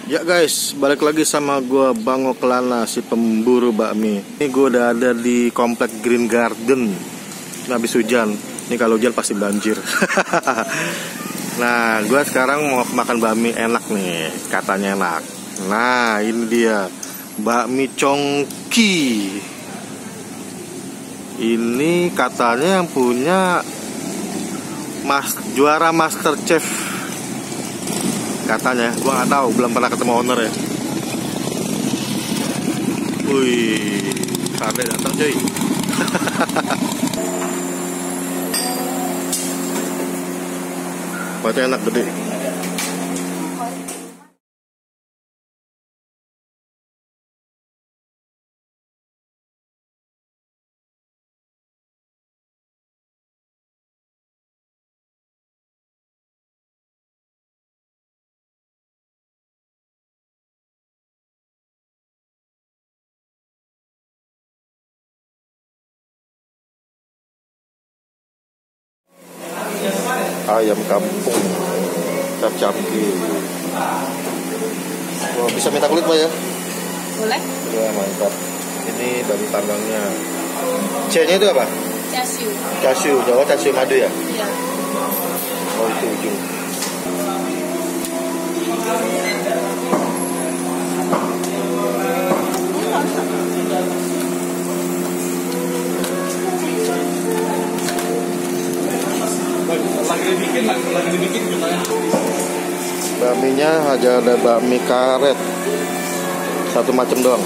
Ya guys, balik lagi sama gua Bang Oklana, si pemburu bakmi. Ini gua udah ada di komplek Green Garden. Ini habis hujan. Ini kalau hujan pasti banjir. Nah, gua sekarang mau makan bakmi enak nih, katanya enak. Nah, ini dia bakmi Congki. Ini katanya yang punya juara Master Chef. Katanya, gua nggak tahu, belum pernah ketemu owner ya. Wih, sampai datang cuy. Buatnya enak gede. Ayam kampung cap-capki. Oh, bisa minta kulit Pak ya? Boleh. Ya mantap. Ini babi panggangnya. C-nya itu apa? Cashew. Cashew, Jawa cashew madu ya? Iya. Oh itu ujung. lagi dibikin Bakminya aja ada bakmi karet. Satu macam doang.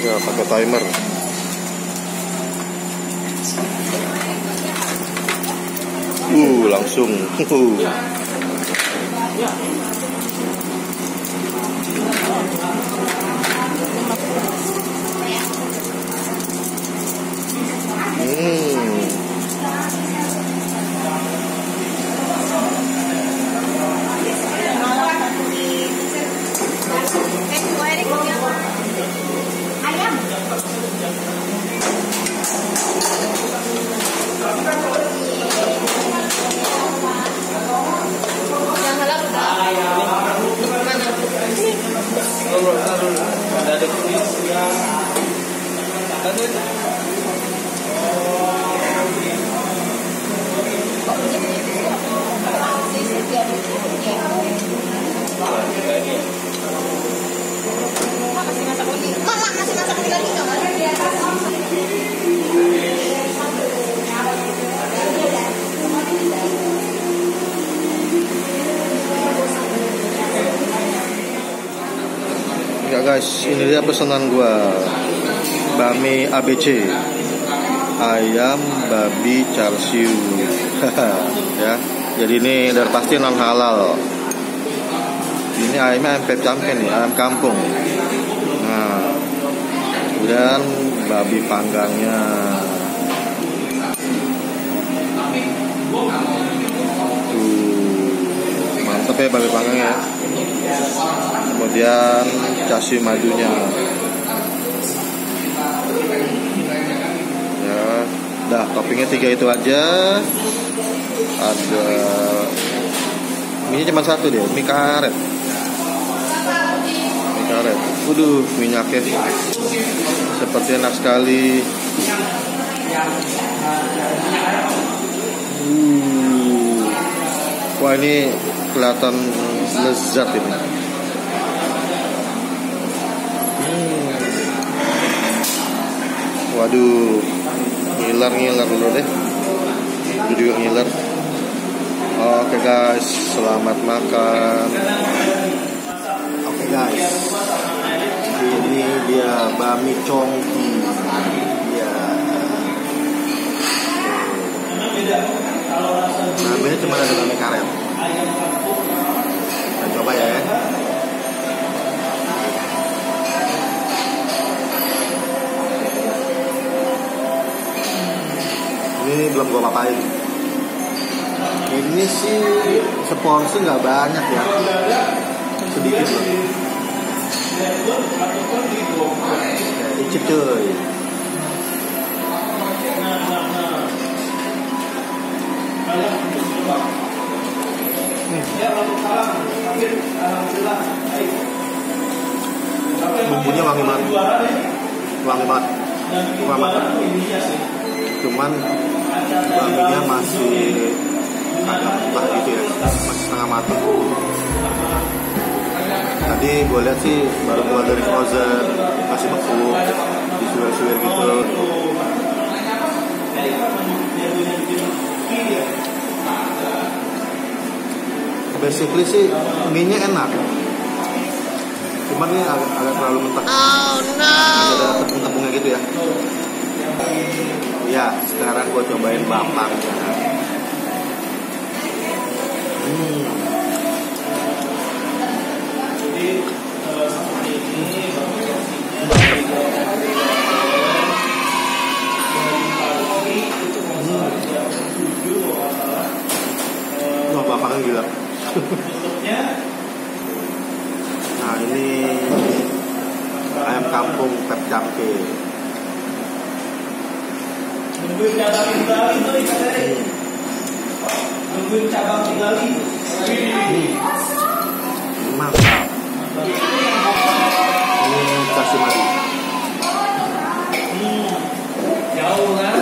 Ya pakai timer. Langsung. Ya guys, ini dia pesanan gua. Bakmi ABC. Ayam babi char-siu. Ya. Jadi ini udah pasti non halal. Ini ayamnya ayam pep-campe nih, ayam kampung. Nah, kemudian babi panggangnya. Tuh, mantep ya babi panggangnya. Kemudian cashew madunya. Ya, dah toppingnya 3 itu aja. Ada mie cuma satu dia, mie karet. Mie karet. Waduh, minyaknya seperti enak sekali. Wah, ini kelihatan lezat ini. Waduh, ngiler dulu deh. Gue juga ngiler. Oke guys, selamat makan. Oke guys, ini dia bakmi Congki. Ya. Bakminya cuma ada bakmi karet. Kita coba ya. Ini belum gua papain. Ini sih seporsi nggak banyak ya, sedikit loh. Icip cuy. Bumbunya wangi banget, wangi banget, cuman baminya masih agak mentah gitu ya, masih setengah matang. Tadi gue lihat sih baru keluar dari frozen, masih beku, disuir-suir gitu. Basically sih mie-nya enak, cuman ini agak terlalu mentah. Oh no. Ada tepung-tepungnya gitu ya. Ya, sekarang gue cobain bapaknya. Wah, bapaknya gila. Nah, ini ayam kampung pep cangke. Mantap. Ini kasih madu. Jauh kan?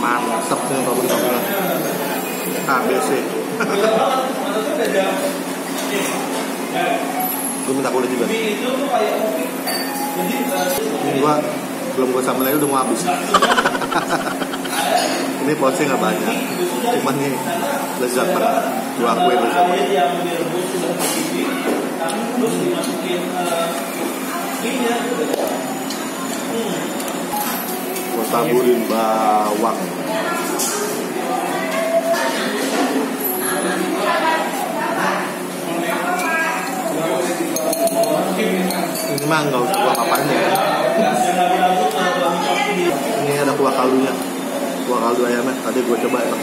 Mantap nih topping-toppingnya. ABC. Gue minta kulit juga. Ini belum gue sambal aja udah mau habis. Ini porsi nggak banyak, cuman nih lezat banget. Gue akuin lezat banget. Gue taburin bawang. Ini mah nggak usah kuah apanya ya. Ini ada kuah kaldunya, kuah kaldu ayamnya. Tadi gue coba ya.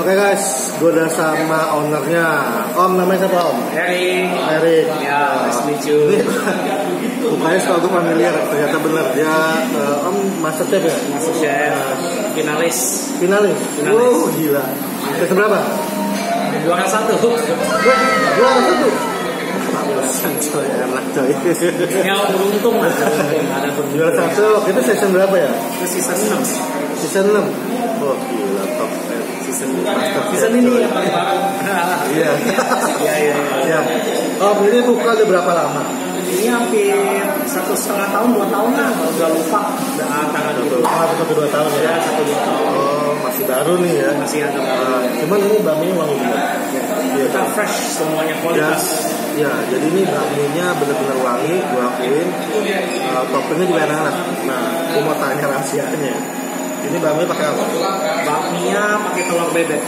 Oke guys, gue udah sama ownernya. Om, namanya siapa Om? Eric. Ya, nice to meet you. Mukanya selalu familiar, ternyata benar dia Om master chef ya? Master chef, finalis. Oh gila. Season berapa? Juara 1. Juara 1. Bagusan coy, enak coy. Ya beruntung lah. Ada Juara 1. Itu season berapa ya? Itu season 6. Season 6. Oh gila, top. Season ini yang paling baru. Iya. Iya. Om, ini buka udah berapa lama? Ini hampir 1,5 tahun, 2 tahun lah. Udah lupa. Udah antara 1-2 tahun ya? 1-2 tahun. Oh, masih baru nih ya? Masih ada. Cuman ini baminya wangi banget. Iya, kita fresh semuanya kualitas. Ya, jadi ini baminya benar-benar wangi, gua akuin. Toppingnya juga enak. Nah, gua mau tanya rahasianya. Ini baminya pakai apa? Baminya pakai telur bebek.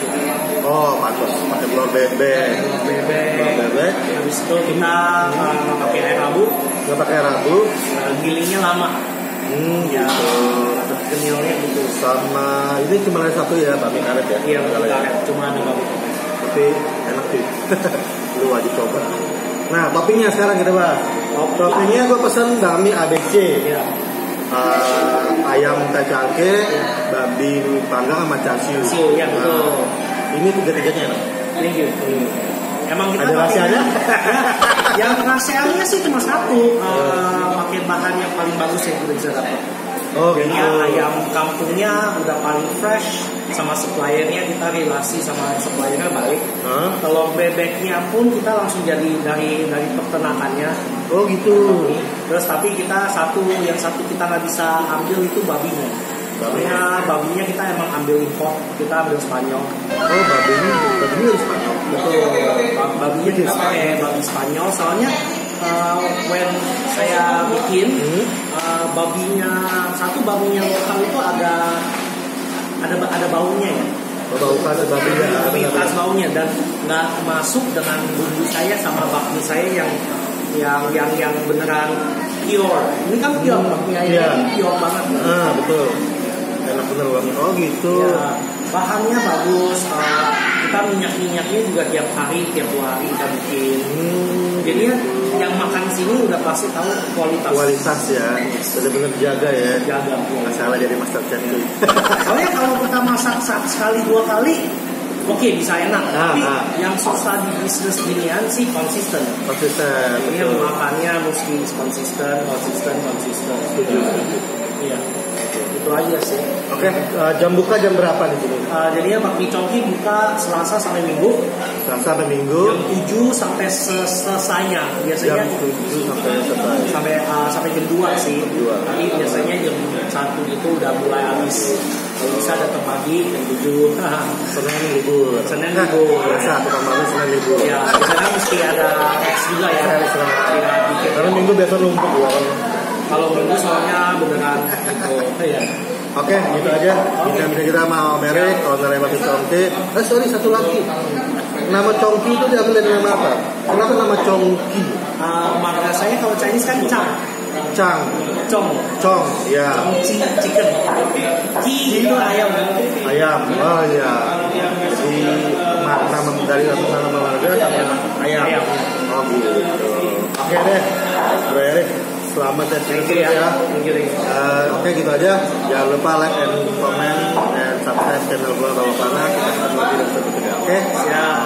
Oh, pantas pakai telur bebek. Habis itu kita pakai air rabu. Nggak pakai rabu. Gilingnya lama. Ya, kenyalnya gitu. Sama ini cuma ada satu ya, bami karet ya? Iya, bami karet. Cuma ada bami. Tapi enak sih. Lu wajib coba. Nah, toppingnya sekarang kita bahas. Toppingnya gue pesen bami ABC. Iya. Ayam cangke, babi panggang sama chasiu. Ya betul. Ini tiga-tiganya enak. Thank you. Emang kita ada rahasianya? Yang rahasianya sih cuma satu. Pakai bahan yang paling bagus yang kita bisa dapat. Oh gitu. Ayam kampungnya udah paling fresh, sama suppliernya kita relasi sama suppliernya baik. Telur bebeknya pun kita langsung jadi dari peternakannya. Oh gitu. Terus tapi kita yang satu kita nggak bisa ambil itu babinya. Babinya kita emang ambil import, kita ambil Spanyol. Oh babinya dari Spanyol. Betul. Babinya kita pakai babi Spanyol, soalnya when saya bikin babinya lokal itu ada baunya ya. Bau khas babinya. Khas baunya dan nggak masuk dengan bumbu saya sama bakmi saya yang beneran pure. Ini kan pure, mie ayamnya pure banget. Betul. Enak bener banget. Oh gitu. Ya, bahannya bagus. Kita minyaknya juga tiap hari, tiap 2 hari kita bikin. Jadi yang makan sini udah pasti tahu kualitas ya. Bener-bener jaga ya. Jaga. Nggak salah jadi master chef tuh. Soalnya kalau kita masak sekali 2 kali, oke, bisa enak. Tapi yang susah di bisnis ginian sih konsisten. Ini makannya mesti konsisten. Iya. Itu aja sih. Oke, jam buka jam berapa di sini? Jadi Bakmi Chongki buka Selasa sampai Minggu. Jam 7 sampai selesainya. Biasanya jam 7 sampai selesai. Sampai jam 2 sih. Tapi biasanya jam 1 itu udah mulai habis. Kalau bisa datang pagi jam 7. Senin libur. Biasa tukang bakmi Senin libur. Ya, biasanya mesti ada X juga ya. Karena Minggu biasa numpuk ya. Kalau Minggu soalnya beneran gitu. Ya. Oke, gitu aja. Kita mau Mary, owner Bakmi Chongki. Sorry, satu lagi. Nama Chongki itu diambil dari nama apa? Kenapa nama Chongki? Marga saya kalau Chinese kan Chong, ya. Chongqi chicken. Ki itu ayam. Oh ya. Jadi nama dari nama marga sama ayam. Oh gitu. Oke deh, Bro Erik. Selamat ya. Oke, gitu aja. Jangan lupa like and comment and subscribe channel gue Bawah Panas. Oke, siap.